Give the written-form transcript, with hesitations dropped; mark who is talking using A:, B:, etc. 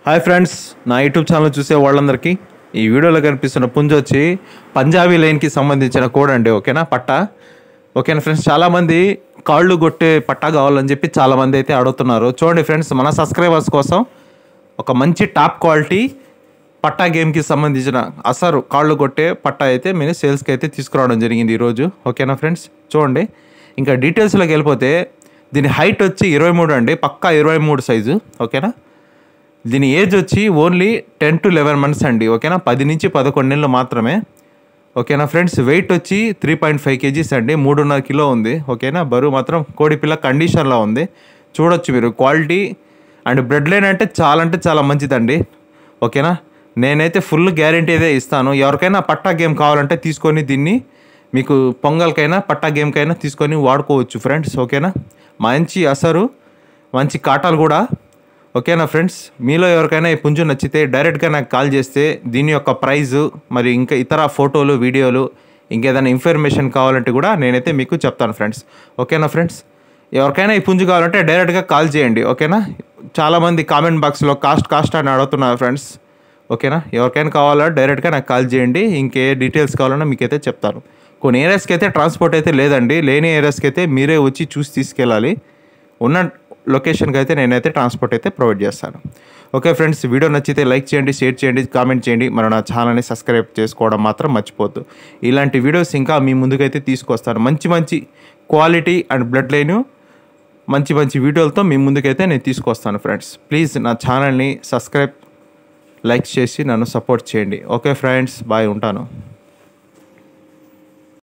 A: Hi friends, నా YouTube channel చూసే వాళ్ళందరికీ ఈ వీడియోలో కనిపిస్తున్న పుంజు వచ్చి పంజాబీ లైన్కి సంబంధించిన కోడ్ అండి. ఓకేనా, పట్టా. ఓకేనా ఫ్రెండ్స్, చాలామంది కాళ్ళు కొట్టే పట్టా కావాలని చెప్పి చాలామంది అయితే అడుగుతున్నారు. చూడండి ఫ్రెండ్స్, మన సబ్స్క్రైబర్స్ కోసం ఒక మంచి టాప్ క్వాలిటీ పట్టా గేమ్కి సంబంధించిన అసలు కాళ్ళు కొట్టే పట్టా అయితే మీరు సేల్స్కి అయితే తీసుకురావడం జరిగింది ఈరోజు. ఓకేనా ఫ్రెండ్స్, చూడండి. ఇంకా డీటెయిల్స్లోకి వెళ్ళిపోతే దీని హైట్ వచ్చి 23 అండి, పక్కా 23 సైజు. ఓకేనా, దీని ఏజ్ వచ్చి ఓన్లీ 10 to 11 months అండి. ఓకేనా, 10 నుంచి 11 నెలలు మాత్రమే. ఓకేనా ఫ్రెండ్స్, వెయిట్ వచ్చి 3.5 kgs అండి, 3.5 కిలో ఉంది. ఓకేనా, బరువు మాత్రం కోడిపిల్ల కండిషన్లో ఉంది. చూడొచ్చు మీరు క్వాలిటీ అండ్ బ్లడ్ లైన్ అంటే చాలా మంచిదండి. ఓకేనా, నేనైతే ఫుల్ గ్యారంటీ అయితే ఇస్తాను. ఎవరికైనా పట్టా గేమ్ కావాలంటే తీసుకొని దీన్ని మీకు పొంగల్కైనా పట్టా గేమ్కైనా తీసుకొని వాడుకోవచ్చు ఫ్రెండ్స్. ఓకేనా, మంచి అసరు, మంచి కాటాలు కూడా. ఓకేనా ఫ్రెండ్స్, మీలో ఎవరికైనా ఈ పుంజు నచ్చితే డైరెక్ట్గా నాకు కాల్ చేస్తే దీని యొక్క ప్రైజు మరి ఇంకా ఇతర ఫోటోలు, వీడియోలు, ఇంకేదైనా ఇన్ఫర్మేషన్ కావాలంటే కూడా నేనైతే మీకు చెప్తాను ఫ్రెండ్స్. ఓకేనా ఫ్రెండ్స్, ఎవరికైనా ఈ పుంజు కావాలంటే డైరెక్ట్గా కాల్ చేయండి. ఓకేనా, చాలామంది కామెంట్ బాక్స్లో కాస్ట్ అని అడుగుతున్నారు ఫ్రెండ్స్. ఓకేనా, ఎవరికైనా కావాలా డైరెక్ట్గా నాకు కాల్ చేయండి. ఇంకే డీటెయిల్స్ కావాలన్నా మీకైతే చెప్తాను. కొన్ని ఏరియాస్కి అయితే ట్రాన్స్పోర్ట్ అయితే లేదండి, లేని ఏరియాస్కి అయితే మీరే వచ్చి చూసి తీసుకెళ్ళాలి. ఉన్న లొకేషన్కి అయితే నేనైతే ట్రాన్స్పోర్ట్ అయితే ప్రొవైడ్ చేస్తాను. ఓకే ఫ్రెండ్స్, వీడియో నచ్చితే లైక్ చేయండి, షేర్ చేయండి, కామెంట్ చేయండి. మరి నా ఛానల్ని సబ్స్క్రైబ్ చేసుకోవడం మాత్రం మర్చిపోద్దు. ఇలాంటి వీడియోస్ ఇంకా మీ ముందుకైతే తీసుకొస్తాను. మంచి క్వాలిటీ అండ్ బ్లడ్ లైన్ మంచి వీడియోలతో మీ ముందుకైతే నేను తీసుకొస్తాను ఫ్రెండ్స్. ప్లీజ్ నా ఛానల్ని సబ్స్క్రైబ్, లైక్ చేసి నన్ను సపోర్ట్ చేయండి. ఓకే ఫ్రెండ్స్, బాయ్, ఉంటాను.